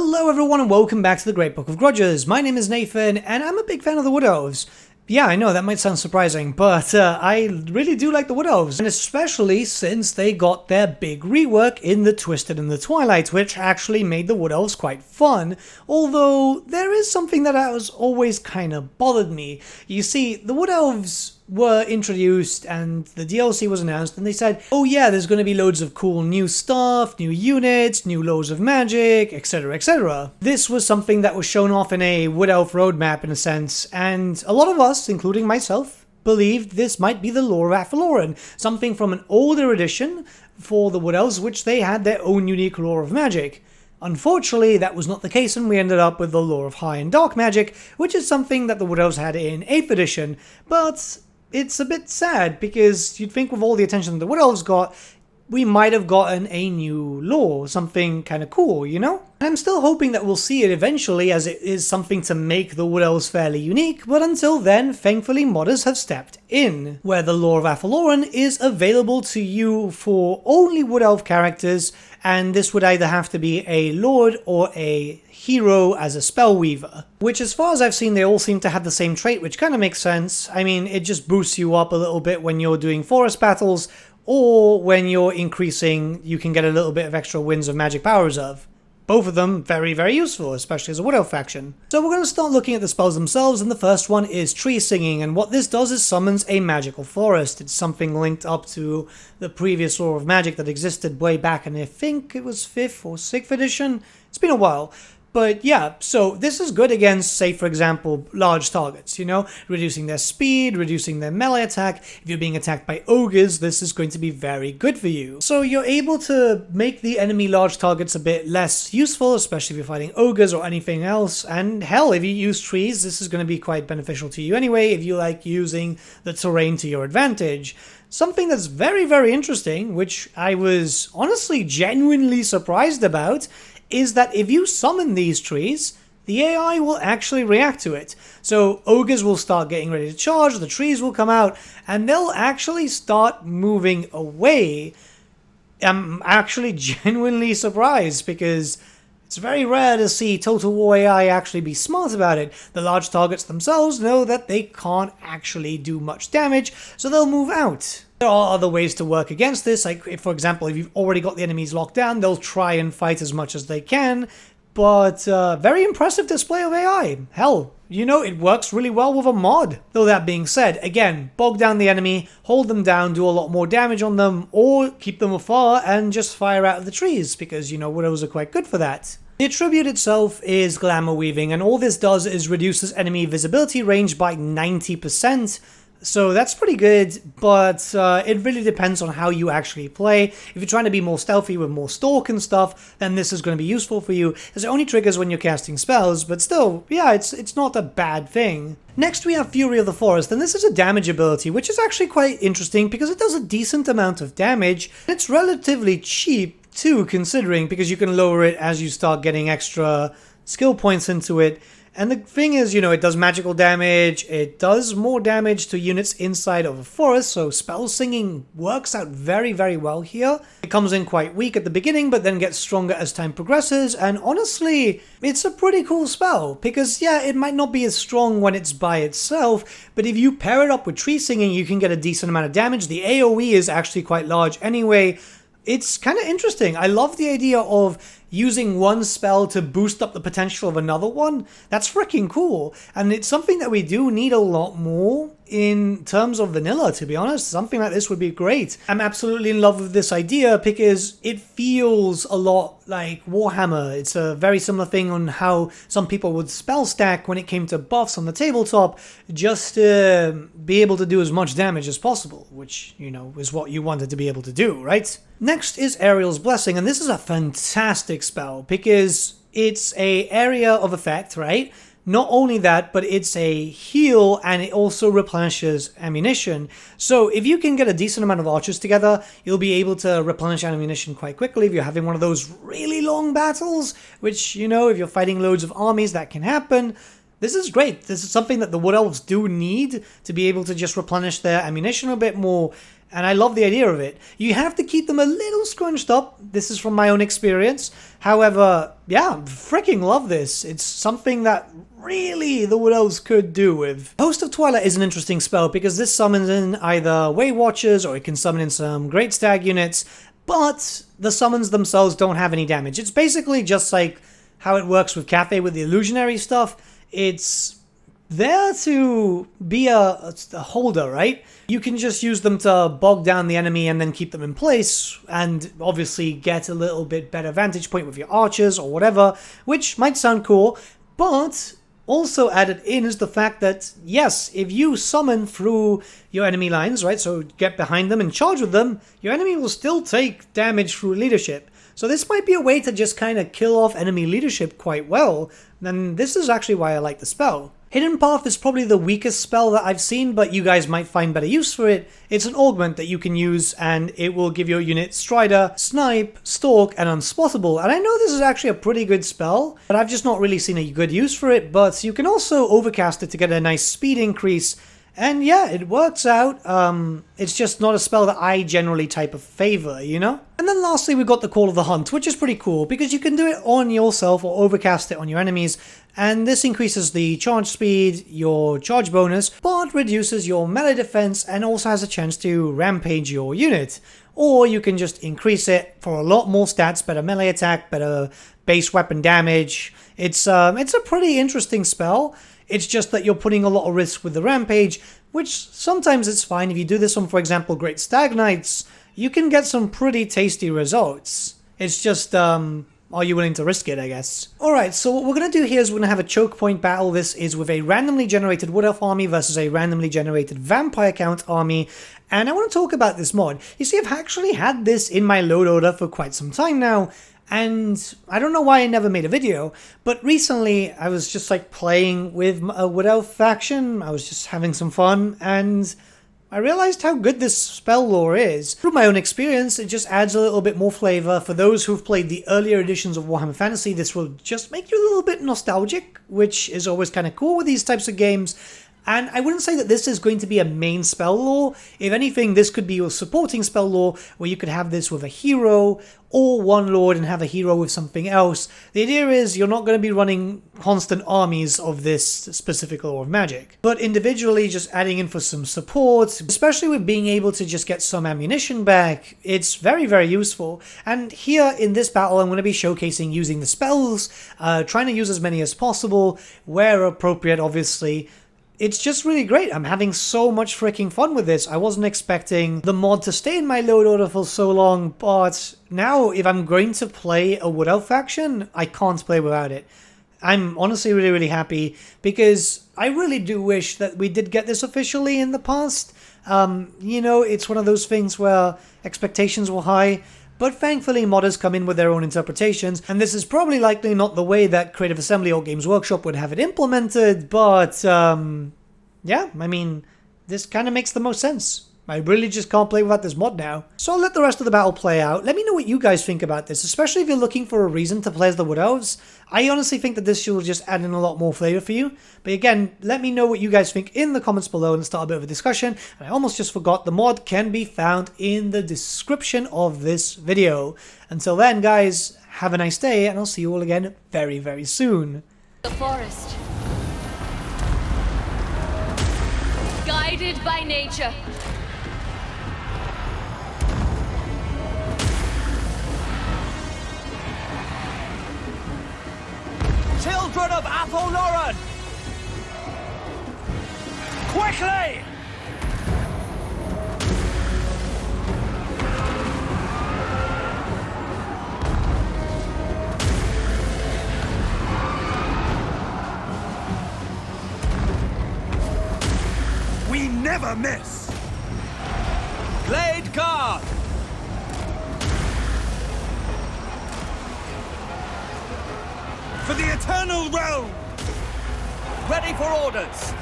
Hello everyone and welcome back to the Great Book of Grudges. My name is Nathan and I'm a big fan of the Wood Elves. Yeah, I know that might sound surprising, but I really do like the Wood Elves, and especially since they got their big rework in the Twisted and the Twilight, which actually made the Wood Elves quite fun, although there is something that has always kind of bothered me. You see, the Wood Elves were introduced and the DLC was announced and they said, oh yeah, there's going to be loads of cool new stuff, new units, new loads of magic, etc, etc. This was something that was shown off in a Wood Elf roadmap in a sense, and a lot of us, including myself, believed this might be the lore of Athel Loren, something from an older edition for the Wood Elves, which they had their own unique lore of magic. Unfortunately, that was not the case, and we ended up with the lore of high and dark magic, which is something that the Wood Elves had in 8th edition, but it's a bit sad, because you'd think with all the attention that the Wood Elves got, we might have gotten a new lore, something kind of cool, you know? And I'm still hoping that we'll see it eventually, as it is something to make the Wood Elves fairly unique, but until then, thankfully modders have stepped in, where the lore of Athel Loren is available to you for only Wood Elf characters, and this would either have to be a lord or a hero as a spellweaver. Which, as far as I've seen, they all seem to have the same trait, which kind of makes sense. I mean, it just boosts you up a little bit when you're doing forest battles, or when you're increasing, you can get a little bit of extra winds of magic power reserve. Both of them very, very useful, especially as a Wood Elf faction. So we're going to start looking at the spells themselves, and the first one is Tree Singing, and what this does is summons a magical forest. It's something linked up to the previous lore of magic that existed way back in, I think it was 5th or 6th edition. It's been a while. But yeah, so this is good against, say for example, large targets, you know, reducing their speed, reducing their melee attack. If you're being attacked by ogres, this is going to be very good for you. So you're able to make the enemy large targets a bit less useful, especially if you're fighting ogres or anything else. And hell, if you use trees, this is going to be quite beneficial to you anyway, if you like using the terrain to your advantage. Something that's very, very interesting, which I was honestly genuinely surprised about, is that if you summon these trees, the AI will actually react to it. So ogres will start getting ready to charge, the trees will come out, and they'll actually start moving away. I'm actually genuinely surprised, because it's very rare to see Total War AI actually be smart about it. The large targets themselves know that they can't actually do much damage, so they'll move out. There are other ways to work against this, like if, for example, if you've already got the enemies locked down, they'll try and fight as much as they can, but very impressive display of AI. Hell, you know, it works really well with a mod. Though that being said, again, bog down the enemy, hold them down, do a lot more damage on them, or keep them afar and just fire out of the trees, because, you know, Wood Elves are quite good for that. The attribute itself is Glamour Weaving, and all this does is reduces enemy visibility range by 90%. So that's pretty good, but it really depends on how you actually play. If you're trying to be more stealthy with more stalk and stuff, then this is going to be useful for you, as it only triggers when you're casting spells, but still, yeah, it's not a bad thing. Next we have Fury of the Forest, and this is a damage ability, which is actually quite interesting because it does a decent amount of damage. It's relatively cheap too, considering, because you can lower it as you start getting extra skill points into it. And the thing is, you know, it does magical damage, it does more damage to units inside of a forest, so spell singing works out very, very well here. It comes in quite weak at the beginning, but then gets stronger as time progresses, and honestly, it's a pretty cool spell, because yeah, it might not be as strong when it's by itself, but if you pair it up with tree singing, you can get a decent amount of damage. The AoE is actually quite large anyway. It's kind of interesting. I love the idea of using one spell to boost up the potential of another one. That's freaking cool. And it's something that we do need a lot more in terms of vanilla, to be honest. Something like this would be great. I'm absolutely in love with this idea because it feels a lot like Warhammer. It's a very similar thing on how some people would spell stack when it came to buffs on the tabletop, just to be able to do as much damage as possible, which, you know, is what you wanted to be able to do, right? Next is Ariel's Blessing, and this is a fantastic spell because it's a area of effect, right? Not only that, but it's a heal and it also replenishes ammunition. So if you can get a decent amount of archers together, you'll be able to replenish ammunition quite quickly if you're having one of those really long battles, which, you know, if you're fighting loads of armies, that can happen. This is great. This is something that the Wood Elves do need to be able to just replenish their ammunition a bit more. and I love the idea of it. You have to keep them a little scrunched up. This is from my own experience. However, yeah, freaking love this. It's something that really the Wood Elves could do with. Host of Twilight is an interesting spell because this summons in either Way Watchers or it can summon in some Great Stag units, but the summons themselves don't have any damage. It's basically just like how it works with Cathay with the illusionary stuff. It's there to be a holder, right? You can just use them to bog down the enemy and then keep them in place, and obviously get a little bit better vantage point with your archers or whatever, which might sound cool, but also added in is the fact that, yes, if you summon through your enemy lines, right, so get behind them and charge with them, your enemy will still take damage through leadership. So this might be a way to just kind of kill off enemy leadership quite well, and this is actually why I like the spell. Hidden Path is probably the weakest spell that I've seen, but you guys might find better use for it. It's an augment that you can use, and it will give your unit Strider, Snipe, Stalk, and Unspottable. And I know this is actually a pretty good spell, but I've just not really seen a good use for it. But you can also overcast it to get a nice speed increase. And yeah, it works out. It's just not a spell that I generally type of favor, you know? And then lastly, we've got the Call of the Hunt, which is pretty cool because you can do it on yourself or overcast it on your enemies. And this increases the charge speed, your charge bonus, but reduces your melee defense and also has a chance to rampage your unit. Or you can just increase it for a lot more stats, better melee attack, better base weapon damage. It's a pretty interesting spell. It's just that you're putting a lot of risk with the rampage, which sometimes it's fine. If you do this on, for example, Great Stag Knights, you can get some pretty tasty results. It's just, are you willing to risk it, I guess? Alright, so what we're going to do here is we're going to have a choke point battle. This is with a randomly generated Wood Elf army versus a randomly generated Vampire Count army. And I want to talk about this mod. You see, I've actually had this in my load order for quite some time now. And I don't know why I never made a video, but recently I was just like playing with a Wood Elf faction. I was just having some fun, and I realized how good this spell lore is. Through my own experience, it just adds a little bit more flavor. For those who've played the earlier editions of Warhammer Fantasy, this will just make you a little bit nostalgic, which is always kind of cool with these types of games. And I wouldn't say that this is going to be a main spell lore. If anything, this could be your supporting spell lore, where you could have this with a hero or one lord and have a hero with something else. The idea is you're not going to be running constant armies of this specific lore of magic, but individually just adding in for some support, especially with being able to just get some ammunition back. It's very, very useful. And here in this battle, I'm going to be showcasing using the spells, trying to use as many as possible, where appropriate, obviously. It's just really great. I'm having so much freaking fun with this. I wasn't expecting the mod to stay in my load order for so long, but now if I'm going to play a Wood Elf faction, I can't play without it. I'm honestly really, really happy because I really do wish that we did get this officially in the past. You know, it's one of those things where expectations were high, but thankfully modders come in with their own interpretations, and this is probably likely not the way that Creative Assembly or Games Workshop would have it implemented, but yeah, I mean, this kind of makes the most sense. I really just can't play without this mod now. So I'll let the rest of the battle play out. Let me know what you guys think about this, especially if you're looking for a reason to play as the Wood Elves. I honestly think that this will just add in a lot more flavor for you. But again, let me know what you guys think in the comments below and start a bit of a discussion. And I almost just forgot, the mod can be found in the description of this video. Until then, guys, have a nice day, and I'll see you all again very, very soon. The forest. Guided by nature. Children of Athel Loren! Quickly! We never miss! Blade guard! For the eternal realm! Ready for orders!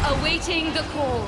Awaiting the call.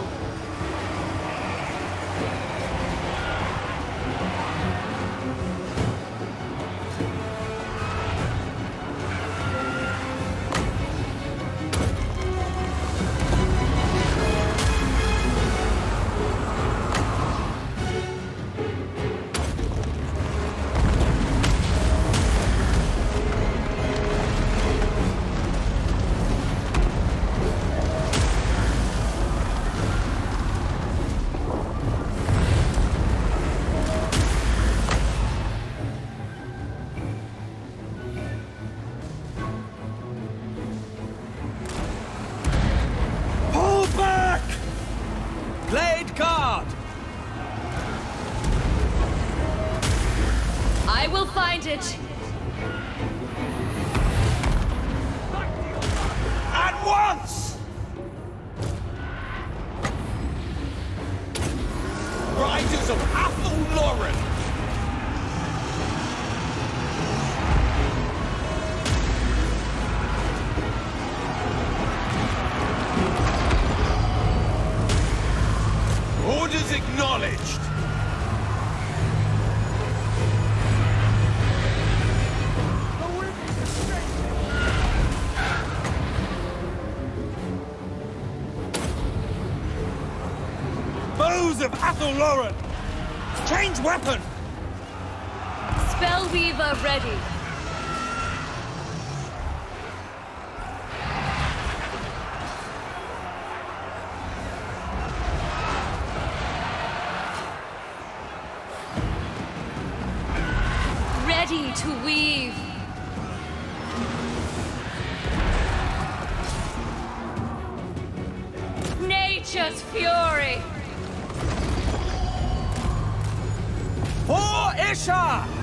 I will find it. At once! Riders of Athel Loren! Orders acknowledged! Foes of Athel Loren! Change weapon! Spellweaver ready. Ready to weave. Nature's fury. For Isha!